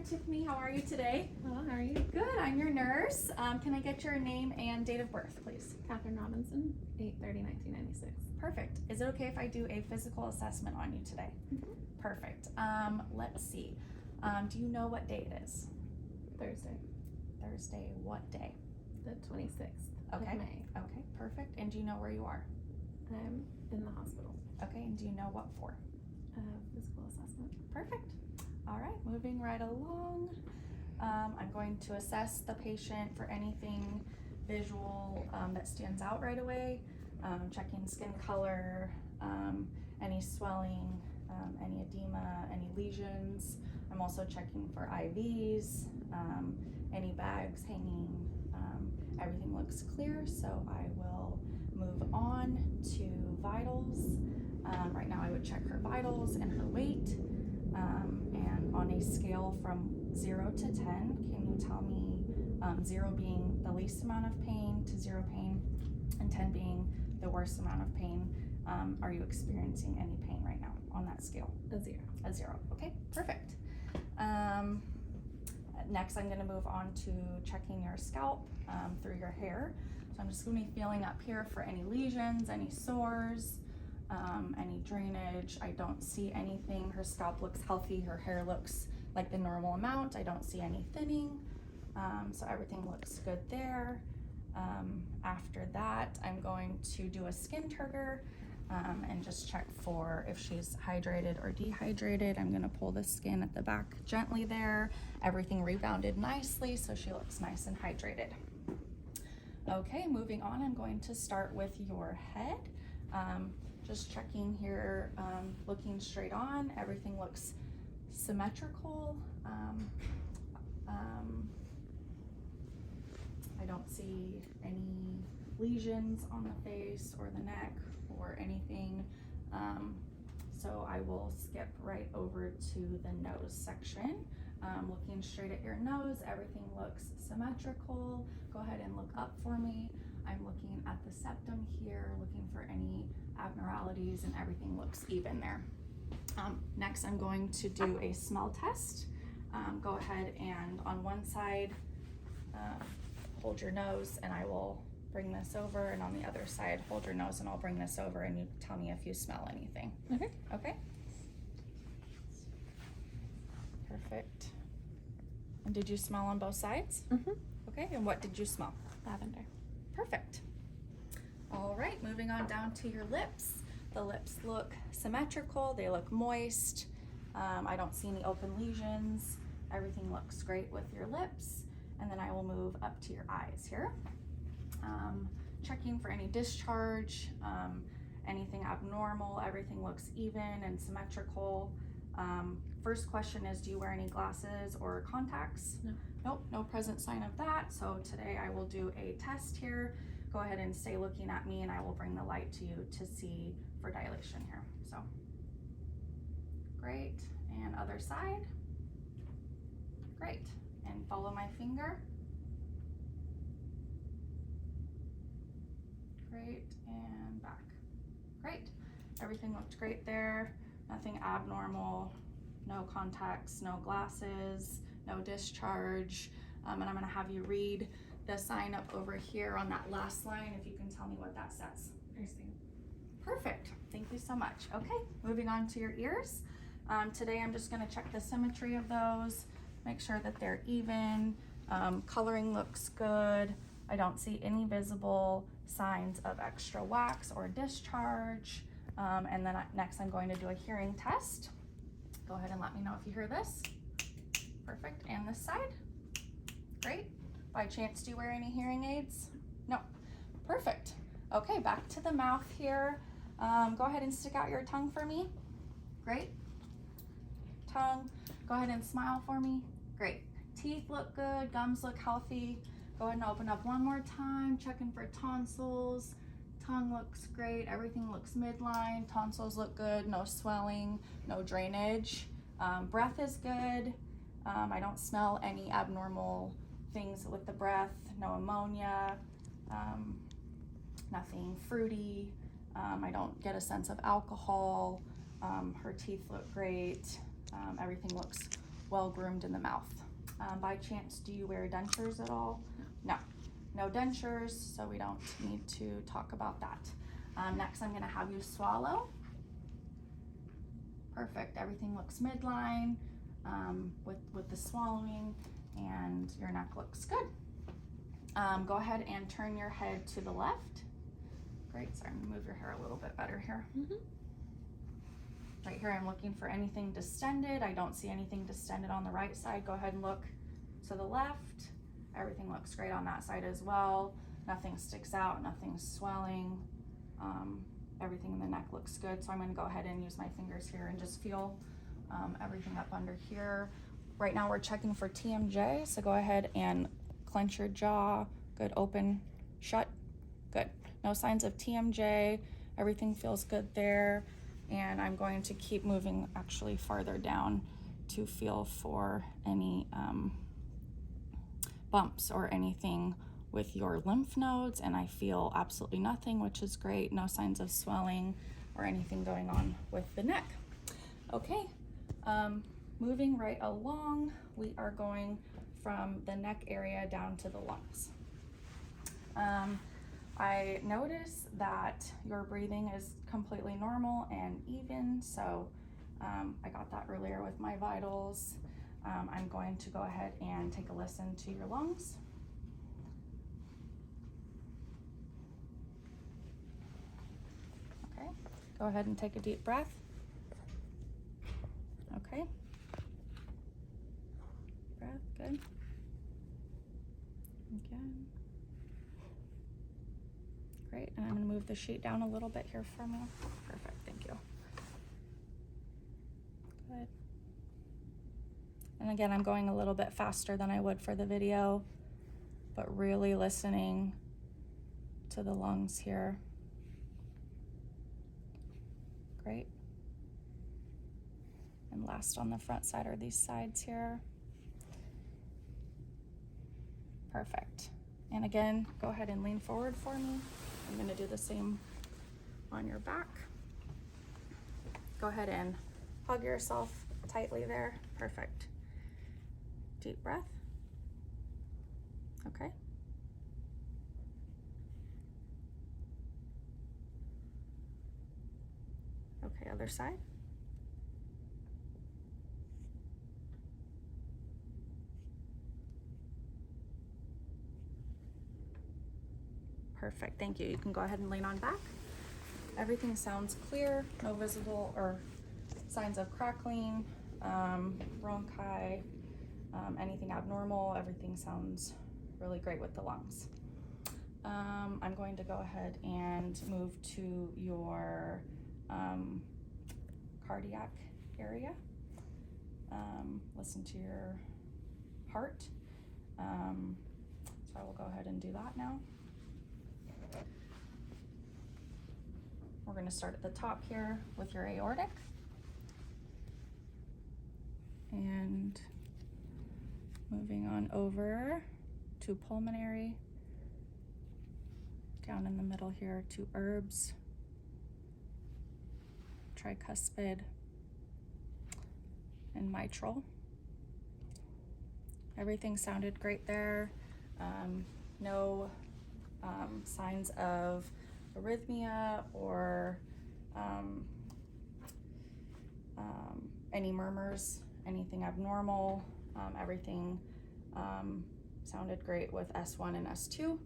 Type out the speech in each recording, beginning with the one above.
Tiffany. How are you today? Well, how are you? Good. I'm your nurse. Can I get your name and date of birth, please? Catherine Robinson, 8/30/1996. Perfect. Is it okay if I do a physical assessment on you today? Perfect. Let's see. Do you know what day it is? Thursday, Thursday. What day? the 26th Okay. of May. Okay. Perfect. And do you know where you are? I'm in the hospital. Okay. And do you know what for? Physical assessment. Perfect. All right. Moving right along. I'm going to assess the patient for anything visual that stands out right away. Checking skin color, any swelling, any edema, any lesions. I'm also checking for IVs, any bags hanging. Everything looks clear, so I will move on to vitals. Right now I would check her vitals and her weight. And on a scale from 0 to 10, can you tell me 0 being the least amount of pain to 0 pain and 10 being the worst amount of pain? Are you experiencing any pain right now on that scale? A 0. A 0. Okay, perfect. Next, I'm going to move on to checking your scalp through your hair. So I'm just going to be feeling up here for any lesions, any sores, any drainage. I don't see anything. Her scalp looks healthy. Her hair looks like the normal amount. I don't see any thinning. So everything looks good there. After that, I'm going to do a skin turgor and just check for if she's hydrated or dehydrated. I'm gonna pull the skin at the back gently there. Everything rebounded nicely, so she looks nice and hydrated. Okay, moving on, I'm going to start with your head. Just checking here, looking straight on. Everything looks symmetrical. I don't see any lesions on the face or the neck or anything. So I will skip right over to the nose section. Looking straight at your nose, everything looks symmetrical. Go ahead and look up for me. I'm looking at the septum here, looking for any abnormalities, and everything looks even there. Next, I'm going to do a smell test. Go ahead and on one side, hold your nose and I will bring this over, and on the other side, hold your nose and I'll bring this over, and you tell me if you smell anything. Okay. Okay? Perfect. And did you smell on both sides? Mm-hmm. Okay, and what did you smell? Lavender. Perfect. All right, moving on down to your lips. The lips look symmetrical, they look moist. I don't see any open lesions. Everything looks great with your lips. And then I will move up to your eyes here. Checking for any discharge, anything abnormal. Everything looks even and symmetrical. First question is, do you wear any glasses or contacts? No. Nope, no present sign of that. So today I will do a test here. Go ahead and stay looking at me and I will bring the light to you to see for dilation here. So, great. And other side. Great. And follow my finger. Great, and back. Great. Everything looked great there. Nothing abnormal. No contacts, no glasses, no discharge. And I'm gonna have you read the sign up over here on that last line, if you can tell me what that says. Nursing. Perfect. Thank you so much. Okay, moving on to your ears. Today I'm just gonna check the symmetry of those, make sure that they're even. Coloring looks good. I don't see any visible signs of extra wax or discharge. And then next I'm going to do a hearing test. Go ahead and let me know if you hear this. Perfect. And this side. Great. By chance, do you wear any hearing aids? No. Perfect. Okay, back to the mouth here. Go ahead and stick out your tongue for me. Great. Tongue. Go ahead and smile for me. Great. Teeth look good. Gums look healthy. Go ahead and open up one more time. Checking for tonsils. Tongue looks great. Everything looks midline. Tonsils look good. No swelling. No drainage. Breath is good. I don't smell any abnormal things with the breath. No ammonia. Nothing fruity. I don't get a sense of alcohol. Her teeth look great. Everything looks well groomed in the mouth. By chance, do you wear dentures at all? No. No dentures, so we don't need to talk about that. Next, I'm gonna have you swallow. Perfect, everything looks midline with the swallowing, and your neck looks good. Go ahead and turn your head to the left. Great, sorry, I'm gonna move your hair a little bit better here. Right here, I'm looking for anything distended. I don't see anything distended on the right side. Go ahead and look to the left. Everything looks great on that side as well. Nothing sticks out, nothing's swelling. Everything in the neck looks good. So I'm gonna go ahead and use my fingers here and just feel everything up under here. Right now we're checking for TMJ, so go ahead and clench your jaw. Good, open, shut, good. No signs of TMJ, everything feels good there. And I'm going to keep moving actually farther down to feel for any bumps or anything with your lymph nodes, and I feel absolutely nothing, which is great. No signs of swelling or anything going on with the neck. Okay, moving right along, we are going from the neck area down to the lungs. I notice that your breathing is completely normal and even, so I got that earlier with my vitals. I'm going to go ahead and take a listen to your lungs. Okay, go ahead and take a deep breath. Okay. Breath, good. Again. Great, and I'm gonna move the sheet down a little bit here for me. Perfect, thank you. Good. And again, I'm going a little bit faster than I would for the video, but really listening to the lungs here. Great. And last on the front side are these sides here. Perfect. And again, go ahead and lean forward for me. I'm gonna do the same on your back. Go ahead and hug yourself tightly there. Perfect. Deep breath. Okay. Okay, other side. Perfect, thank you. You can go ahead and lean on back. Everything sounds clear, no visible or signs of crackling, bronchi, anything abnormal. Everything sounds really great with the lungs. I'm going to go ahead and move to your cardiac area. Listen to your heart. So I will go ahead and do that now. We're going to start at the top here with your aortic. And moving on over to pulmonary. Down in the middle here to herbs, tricuspid, and mitral. Everything sounded great there. No signs of arrhythmia or any murmurs, anything abnormal. Everything sounded great with S1 and S2.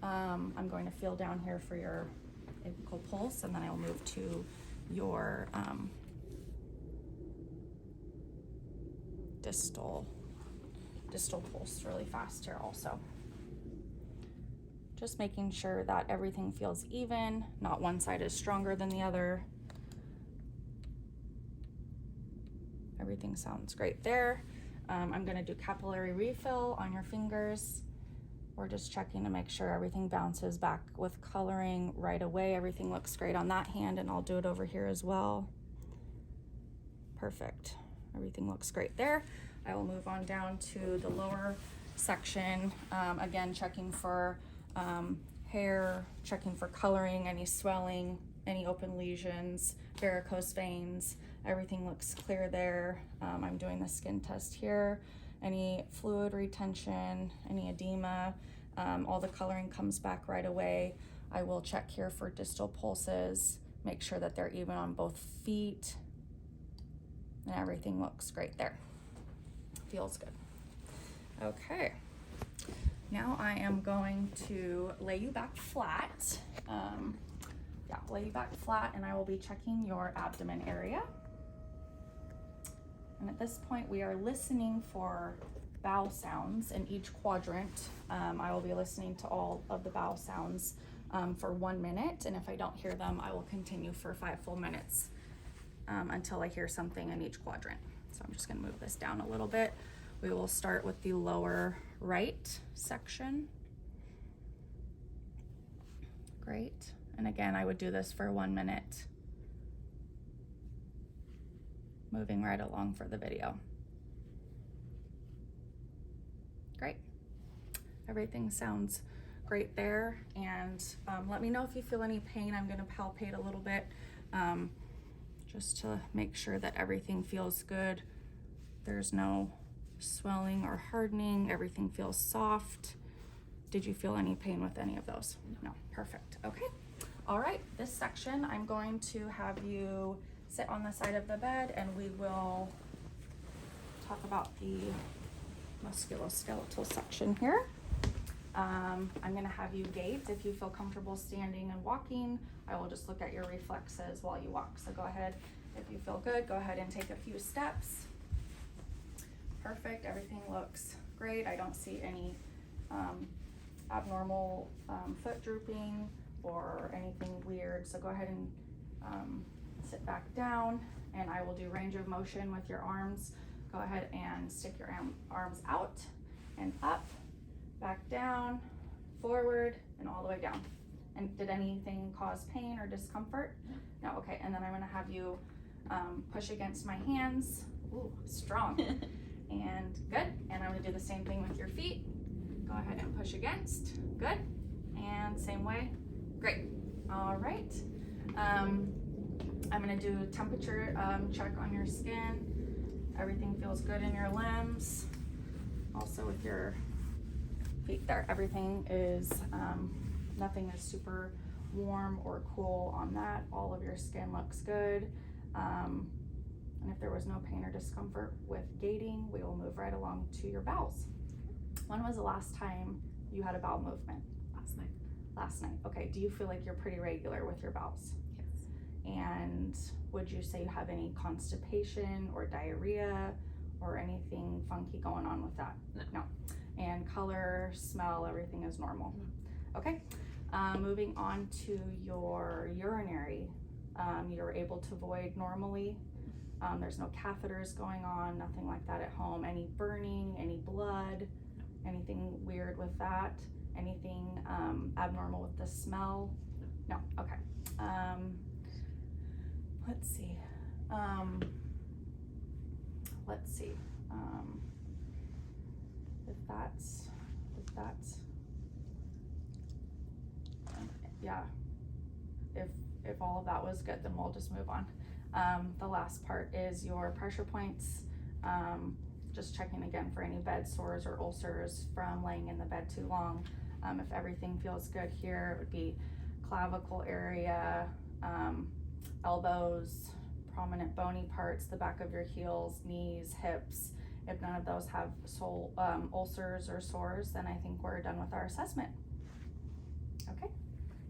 I'm going to feel down here for your apical pulse, and then I'll move to your distal pulse really fast here also. Just making sure that everything feels even, not one side is stronger than the other. Everything sounds great there. I'm gonna do capillary refill on your fingers. We're just checking to make sure everything bounces back with coloring right away. Everything looks great on that hand, and I'll do it over here as well. Perfect. Everything looks great there. I will move on down to the lower section. Again, checking for hair, checking for coloring, any swelling, any open lesions, varicose veins, Everything looks clear there. I'm doing the skin test here. Any fluid retention, any edema, all the coloring comes back right away. I will check here for distal pulses, make sure that they're even on both feet, and everything looks great there. Feels good. Okay, now I am going to lay you back flat. Lay you back flat, and I will be checking your abdomen area. And at this point, we are listening for bowel sounds in each quadrant. I will be listening to all of the bowel sounds for 1 minute, and if I don't hear them, I will continue for 5 full minutes until I hear something in each quadrant. So I'm just gonna move this down a little bit. We will start with the lower right section. Great. And again, I would do this for 1 minute. Moving right along for the video. Great. Everything sounds great there. And let me know if you feel any pain. I'm gonna palpate a little bit just to make sure that everything feels good. There's no swelling or hardening. Everything feels soft. Did you feel any pain with any of those? No, perfect, okay. All right, this section, I'm going to have you sit on the side of the bed and we will talk about the musculoskeletal section here. I'm gonna have you gait. If you feel comfortable standing and walking, I will just look at your reflexes while you walk. So go ahead, if you feel good, go ahead and take a few steps. Perfect, everything looks great. I don't see any abnormal foot drooping or anything weird. So go ahead and sit back down, and I will do range of motion with your arms. Go ahead and stick your arms out and up, back down, forward, and all the way down. And did anything cause pain or discomfort? No, okay, and then I'm gonna have you push against my hands. Ooh, strong. And good, and I'm gonna do the same thing with your feet. Go ahead and push against, good. And same way, great. All right, I'm gonna do a temperature check on your skin. Everything feels good in your limbs. Also with your feet there, everything is, nothing is super warm or cool on that. All of your skin looks good. And if there was no pain or discomfort with gating, we will move right along to your bowels. When was the last time you had a bowel movement? Last night. Last night, okay. Do you feel like you're pretty regular with your bowels? Yes. And would you say you have any constipation or diarrhea or anything funky going on with that? No. And color, smell, everything is normal? Okay. Moving on to your urinary, you're able to void normally. There's no catheters going on, nothing like that at home. Any burning, any blood, anything weird with that? Anything abnormal with the smell? No, okay. Let's see. Yeah. If all of that was good, then we'll just move on. The last part is your pressure points. Just checking again for any bed sores or ulcers from laying in the bed too long. If everything feels good here, it would be clavicle area, elbows, prominent bony parts, the back of your heels, knees, hips. If none of those have ulcers or sores, then I think we're done with our assessment. Okay.